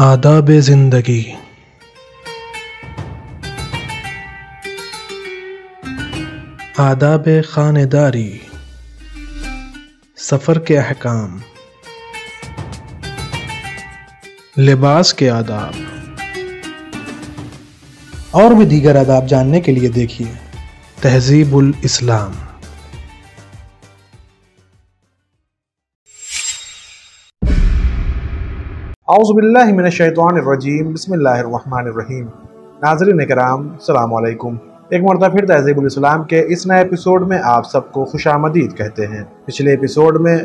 آداب زندگی۔ آداب خانداری، سفر کے احکام، لباس کے آداب اور بھی دیگر آداب جاننے کے لیے دیکھیے تہذیب الاسلام۔ اعوذ باللہ من الشیطان الرجیم، بسم اللہ الرحمن الرحیم۔ ناظرین کرام، السلام علیکم۔ ایک مرتبہ پھر تہذیب الاسلام کے اس نئے ایپیسوڈ میں آپ سب کو خوش آمدید کہتے ہیں۔ پچھلے ایپیسوڈ میں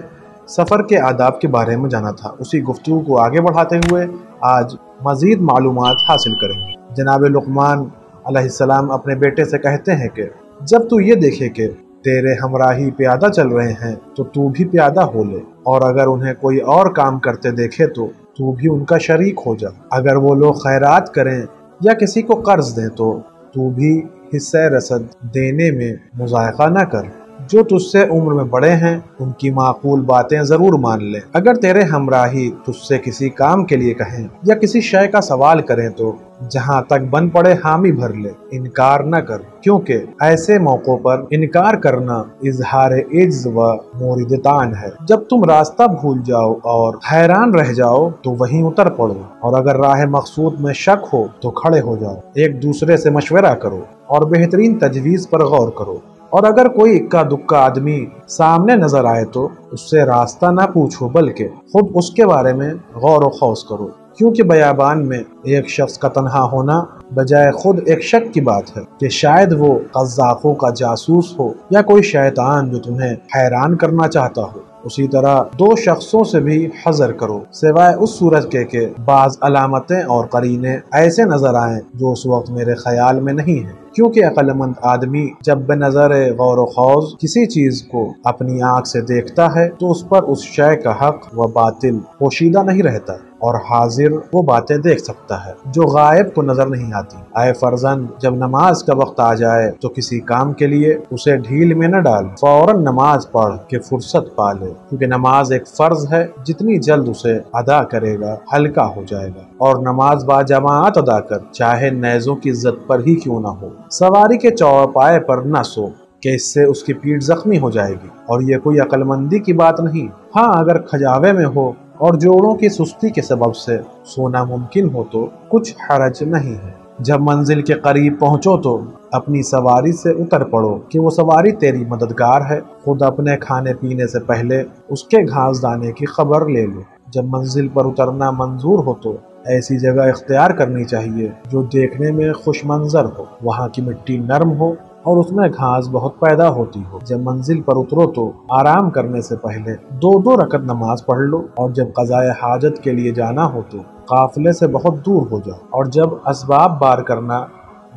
سفر کے آداب کے بارے میں جانا تھا، اسی گفتگو کو آگے بڑھاتے ہوئے آج مزید معلومات حاصل کریں گے۔ جناب لقمان علیہ السلام اپنے بیٹے سے کہتے ہیں کہ جب تو یہ دیکھے کہ تیرے ہمراہی پیادہ چل رہے ہیں تو تو بھی پیادہ ہو لے، اور اگر انہیں کوئی اور کام کرتے دیکھے تو بھی ان کا شریک ہو جا۔ اگر وہ لوگ خیرات کریں یا کسی کو قرض دیں تو بھی حصہ رسد دینے میں مضائقہ نہ کر۔ جو تجھ سے عمر میں بڑے ہیں ان کی معقول باتیں ضرور مان لے۔ اگر تیرے ہمراہی تجھ سے کسی کام کے لیے کہیں یا کسی شے کا سوال کریں تو جہاں تک بن پڑے حامی بھر لے، انکار نہ کر، کیونکہ ایسے موقعوں پر انکار کرنا اظہار عجز و مورد طعن ہے۔ جب تم راستہ بھول جاؤ اور حیران رہ جاؤ تو وہیں اتر پڑو، اور اگر راہ مقصود میں شک ہو تو کھڑے ہو جاؤ۔ ایک دوسرے سے مشورہ کرو اور بہترین تجویز پر غور کرو، اور اگر کوئی اکا دکا آدمی سامنے نظر آئے تو اس سے راستہ نہ پوچھو بلکہ خود اس کے بارے میں غور و خوض کرو، کیونکہ بیابان میں ایک شخص کا تنہا ہونا بجائے خود ایک شک کی بات ہے کہ شاید وہ قذافوں کا جاسوس ہو یا کوئی شیطان جو تمہیں حیران کرنا چاہتا ہو۔ اسی طرح دو شخصوں سے بھی حذر کرو، سوائے اس صورت کے کہ بعض علامتیں اور قرینے ایسے نظر آئیں جو اس وقت میرے خیال میں نہیں ہیں، کیونکہ عقل مند آدمی جب بے نظر غور و خوض کسی چیز کو اپنی آنکھ سے دیکھتا ہے تو اس پر اس شے کا حق و باطل پوشیدہ نہیں رہتا، اور حاضر وہ باتیں دیکھ سکتا ہے جو غائب کو نظر نہیں آتی۔ اے فرزند، جب نماز کا وقت آ جائے تو کسی کام کے لیے اسے ڈھیل میں نہ ڈال، فوراً نماز پڑھ کے فرصت پا لے، کیونکہ نماز ایک فرض ہے، جتنی جلد اسے ادا کرے گا ہلکا ہو جائے گا، اور نماز با جماعت ادا کر، چاہے نیزوں کی زد پر ہی کیوں نہ ہو۔ سواری کے چوپائے پر نہ سو کہ اس سے اس کی پیٹھ زخمی ہو جائے گی، اور یہ کوئی عقل مندی کی بات نہیں۔ ہاں، اگر کھجاوے میں ہو اور جوڑوں کی سستی کے سبب سے سونا ممکن ہو تو کچھ حرج نہیں ہے۔ جب منزل کے قریب پہنچو تو اپنی سواری سے اتر پڑو کہ وہ سواری تیری مددگار ہے۔ خود اپنے کھانے پینے سے پہلے اس کے گھاس دانے کی خبر لے لو۔ جب منزل پر اترنا منظور ہو تو ایسی جگہ اختیار کرنی چاہیے جو دیکھنے میں خوش منظر ہو، وہاں کی مٹی نرم ہو اور اس میں گھاس بہت پیدا ہوتی ہو۔ جب منزل پر اترو تو آرام کرنے سے پہلے 2 رکعت نماز پڑھ لو، اور جب قضاء حاجت کے لیے جانا ہو تو قافلے سے بہت دور ہو جاؤ، اور جب اسباب بار کرنا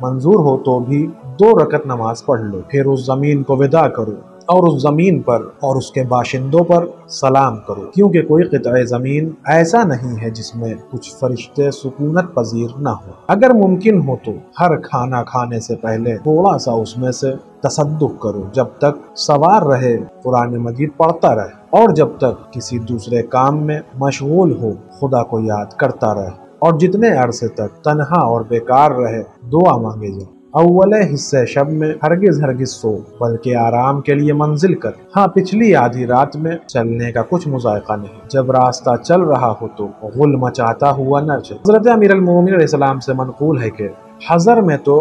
منظور ہو تو بھی 2 رکعت نماز پڑھ لو۔ پھر اس زمین کو وداع کرو اور اس زمین پر اور اس کے باشندوں پر سلام کرو، کیونکہ کوئی قطع زمین ایسا نہیں ہے جس میں کچھ فرشتے سکونت پذیر نہ ہو۔ اگر ممکن ہو تو ہر کھانا کھانے سے پہلے تھوڑا سا اس میں سے تصدق کرو، جب تک سوار رہے قرآن مجید پڑھتا رہے، اور جب تک کسی دوسرے کام میں مشغول ہو خدا کو یاد کرتا رہے، اور جتنے عرصے تک تنہا اور بیکار رہے دعا مانگے جائے۔ اولے حصے شب میں ہرگز سو، بلکہ آرام کے لیے منزل کر۔ ہاں، پچھلی آدھی رات میں چلنے کا کچھ مذائقہ نہیں۔ جب راستہ چل رہا ہو تو غل مچاتا ہوا نہ چل۔ حضرت امیر المومنین علیہ السلام سے منقول ہے کہ حضر میں تو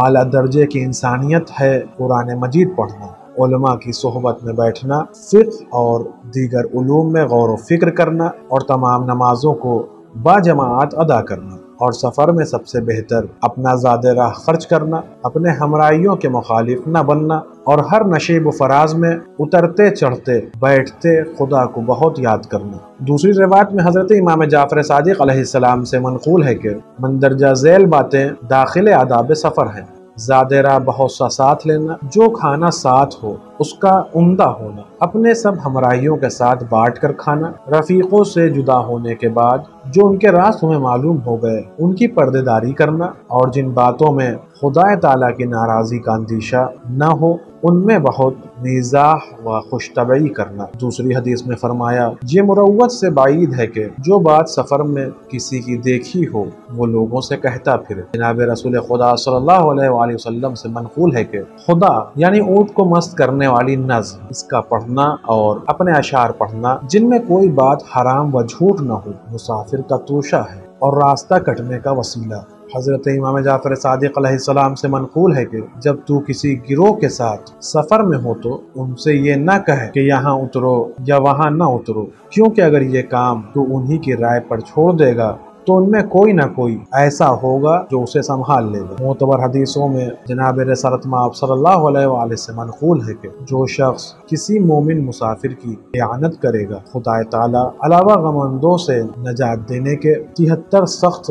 اعلیٰ درجے کی انسانیت ہے قرآن مجید پڑھنا، علماء کی صحبت میں بیٹھنا، فقہ اور دیگر علوم میں غور و فکر کرنا، اور تمام نمازوں کو با جماعت ادا کرنا، اور سفر میں سب سے بہتر اپنا زاد راہ خرچ کرنا، اپنے ہمراہیوں کے مخالف نہ بننا، اور ہر نشیب و فراز میں اترتے چڑھتے بیٹھتے خدا کو بہت یاد کرنا۔ دوسری روایت میں حضرت امام جعفر صادق علیہ السلام سے منقول ہے کہ مندرجہ ذیل باتیں داخل آداب سفر ہیں۔ زاد راہ بہت سا ساتھ لینا، جو کھانا ساتھ ہو اس کا عمدہ ہونا، اپنے سب ہمراہیوں کے ساتھ بانٹ کر کھانا، رفیقوں سے جدا ہونے کے بعد جو ان کے راز تمہیں معلوم ہو گئے ان کی پردے داری کرنا، اور جن باتوں میں خدا تعالیٰ کی ناراضی کا اندیشہ نہ ہو ان میں بہت مزاح و خوش طبعی کرنا۔ دوسری حدیث میں فرمایا، یہ مروت سے بعید ہے کہ جو بات سفر میں کسی کی دیکھی ہو وہ لوگوں سے کہتا پھرے۔ جناب رسول خدا صلی اللہ علیہ وآلہ وسلم سے منقول ہے کہ خدا یعنی اونٹ کو مست کرنے والی نظم، اس کا پڑھنا اور اپنے اشعار پڑھنا جن میں کوئی بات حرام و جھوٹ نہ ہو مسافر کا توشہ ہے اور راستہ کٹنے کا وسیلہ۔ حضرت امام جعفر صادق علیہ السلام سے منقول ہے کہ جب تو کسی گروہ کے ساتھ سفر میں ہو تو ان سے یہ نہ کہے کہ یہاں اترو یا وہاں نہ اترو، کیونکہ اگر یہ کام تو انہی کی رائے پر چھوڑ دے گا تو ان میں کوئی نہ کوئی ایسا ہوگا جو اسے سنبھال لے گا۔ معتبر حدیثوں میں جناب رسالت مآب صلی اللہ علیہ وآلہ سے منقول ہے کہ جو شخص کسی مومن مسافر کی اعانت کرے گا خدا تعالیٰ علاوہ غماندوں سے نجات دینے کے 73 سخت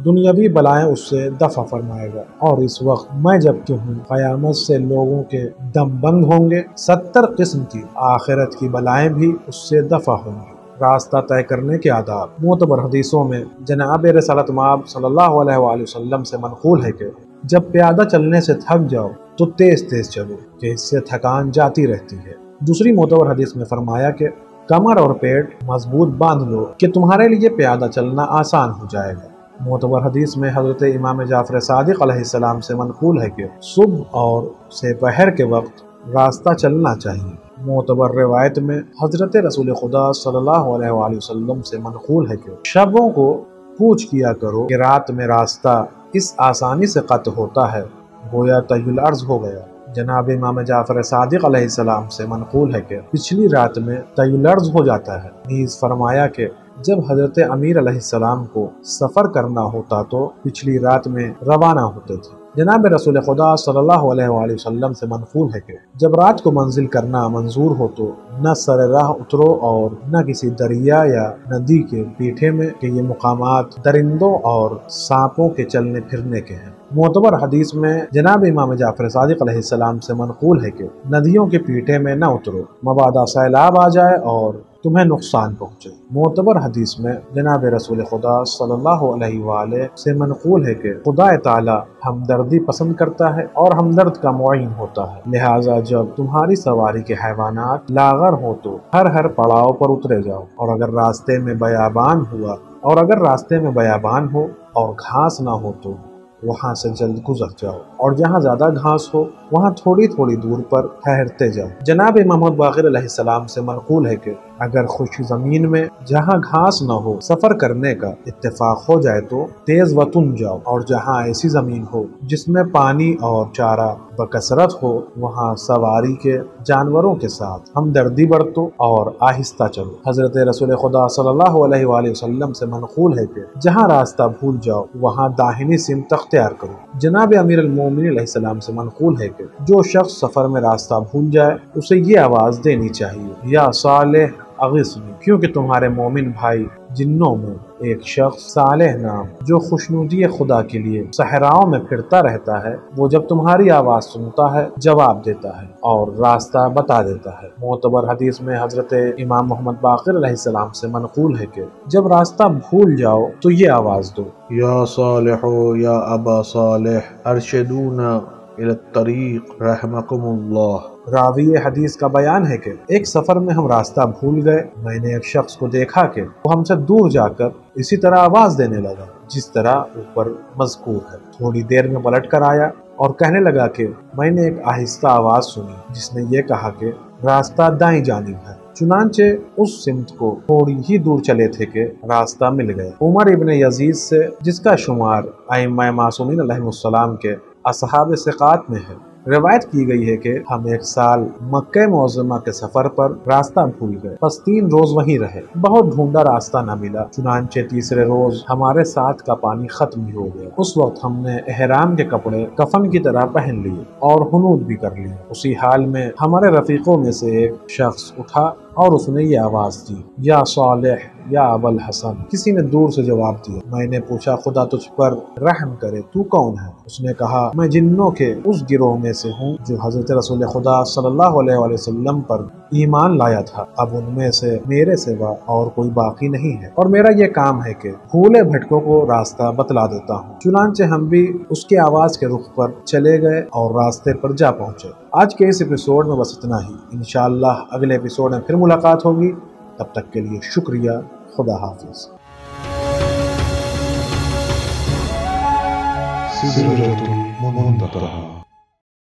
دنیاوی بلائیں اس سے دفع فرمائے گا، اور اس وقت میں جب کہ ہوں قیامت سے لوگوں کے دم بند ہوں گے 70 قسم کی آخرت کی بلائیں بھی اس سے دفع ہوں گی۔ راستہ طے کرنے کے آداب۔ معتبر حدیثوں میں جناب رسالت مآب صلی اللہ علیہ وآلہ وسلم سے منقول ہے کہ جب پیادہ چلنے سے تھک جاؤ تو تیز تیز چلو کہ اس سے تھکان جاتی رہتی ہے۔ دوسری معتبر حدیث میں فرمایا کہ کمر اور پیٹ مضبوط باندھ لو کہ تمہارے لیے پیادہ چلنا آسان ہو جائے گا۔ معتبر حدیث میں حضرت امام جعفر صادق علیہ السلام سے منقول ہے کہ صبح اور سے پہر کے وقت راستہ چلنا چاہیے۔ معتبر روایت میں حضرت رسول خدا صلی اللہ علیہ وآلہ وسلم سے منقول ہے کہ شبوں کو پوچھ کیا کرو کہ رات میں راستہ اس آسانی سے قطع ہوتا ہے گویا طی الارض ہو گیا۔ جناب امام جعفر صادق علیہ السلام سے منقول ہے کہ پچھلی رات میں طی الارض ہو جاتا ہے۔ نیز فرمایا کہ جب حضرت امیر علیہ السلام کو سفر کرنا ہوتا تو پچھلی رات میں روانہ ہوتے تھے۔ جناب رسول خدا صلی اللہ علیہ وآلہ وسلم سے منقول ہے کہ جب رات کو منزل کرنا منظور ہو تو نہ سر راہ اترو اور نہ کسی دریا یا ندی کے پیٹھے میں کہ یہ مقامات درندوں اور سانپوں کے چلنے پھرنے کے ہیں۔ معتبر حدیث میں جناب امام جعفر صادق علیہ السلام سے منقول ہے کہ ندیوں کے پیٹھے میں نہ اترو مبادا سیلاب آ جائے اور تمہیں نقصان پہنچے۔ معتبر حدیث میں جناب رسول خدا صلی اللہ علیہ وآلہ سے منقول ہے کہ خدا تعالی ہمدردی پسند کرتا ہے اور ہمدرد کا معین ہوتا ہے، لہٰذا جب تمہاری سواری کے حیوانات لاغر ہو تو ہر پڑاؤ پر اترے جاؤ، اور اگر راستے میں بیابان ہو اور گھاس نہ ہو تو وہاں سے جلد گزر جاؤ، اور جہاں زیادہ گھاس ہو وہاں تھوڑی تھوڑی دور پر ٹھہرتے جاؤ۔ جناب محمد باقر علیہ السلام سے منقول ہے کہ اگر خشک زمین میں جہاں گھاس نہ ہو سفر کرنے کا اتفاق ہو جائے تو تیز وطن جاؤ، اور جہاں ایسی زمین ہو جس میں پانی اور چارہ بکثرت ہو وہاں سواری کے جانوروں کے ساتھ ہمدردی برتو اور آہستہ چلو۔ حضرت رسول خدا صلی اللہ علیہ وآلہ وسلم سے منقول ہے کہ جہاں راستہ بھول جاؤ وہاں داہنی سمت اختیار کرو۔ جناب امیر المومنین علیہ السلام سے منقول ہے کہ جو شخص سفر میں راستہ بھول جائے اسے یہ آواز دینی چاہیے، یا صالح اغثنی، کیونکہ تمہارے مومن بھائی جنوں میں ایک شخص صالح نام جو خوشنودی خدا کے لیے صحراؤں میں پھرتا رہتا ہے، وہ جب تمہاری آواز سنتا ہے جواب دیتا ہے اور راستہ بتا دیتا ہے۔ معتبر حدیث میں حضرت امام محمد باقر علیہ السلام سے منقول ہے کہ جب راستہ بھول جاؤ تو یہ آواز دو، یا صالح یا ابا صالح ارشدونا الی الطریق رحمکم اللہ۔ راوی حدیث کا بیان ہے کہ ایک سفر میں ہم راستہ بھول گئے، میں نے ایک شخص کو دیکھا کہ وہ ہم سے دور جا کر اسی طرح آواز دینے لگا جس طرح اوپر مذکور ہے۔ تھوڑی دیر میں پلٹ کر آیا اور کہنے لگا کہ میں نے ایک آہستہ آواز سنی جس نے یہ کہا کہ راستہ دائیں جانب ہے۔ چنانچہ اس سمت کو تھوڑی ہی دور چلے تھے کہ راستہ مل گیا۔ عمر ابن یزید سے، جس کا شمار ائمہ معصومین علیہ السلام کے اصحاب ثقات میں ہے، روایت کی گئی ہے کہ ہم ایک سال مکہ معظمہ کے سفر پر راستہ بھول گئے، بس 3 روز وہیں رہے، بہت ڈھونڈا راستہ نہ ملا، چنانچہ تیسرے روز ہمارے ساتھ کا پانی ختم ہی ہو گیا۔ اس وقت ہم نے احرام کے کپڑے کفن کی طرح پہن لیے اور حنوط بھی کر لیے۔ اسی حال میں ہمارے رفیقوں میں سے ایک شخص اٹھا اور اس نے یہ آواز دی، یا صالح یا ابا الحسن۔ کسی نے دور سے جواب دیا۔ میں نے پوچھا خدا تجھ پر رحم کرے، تو کون ہے؟ اس نے کہا میں جنوں کے اس گروہ میں سے ہوں جو حضرت رسول خدا صلی اللہ علیہ وسلم پر ایمان لایا تھا۔ اب ان میں سے میرے سوا اور کوئی باقی نہیں ہے، اور میرا یہ کام ہے کہ بھولے بھٹکوں کو راستہ بتلا دیتا ہوں۔ چنانچہ ہم بھی اس کے آواز کے رخ پر چلے گئے اور راستے پر جا پہنچے۔ آج کے اس ایپیسوڈ میں بس اتنا ہی۔ انشاءاللہ اگلے ایپیسوڈ میں پھر ملاقات ہوگی، تب تک کے لیے شکریہ، خدا حافظ۔ سدرة منتهى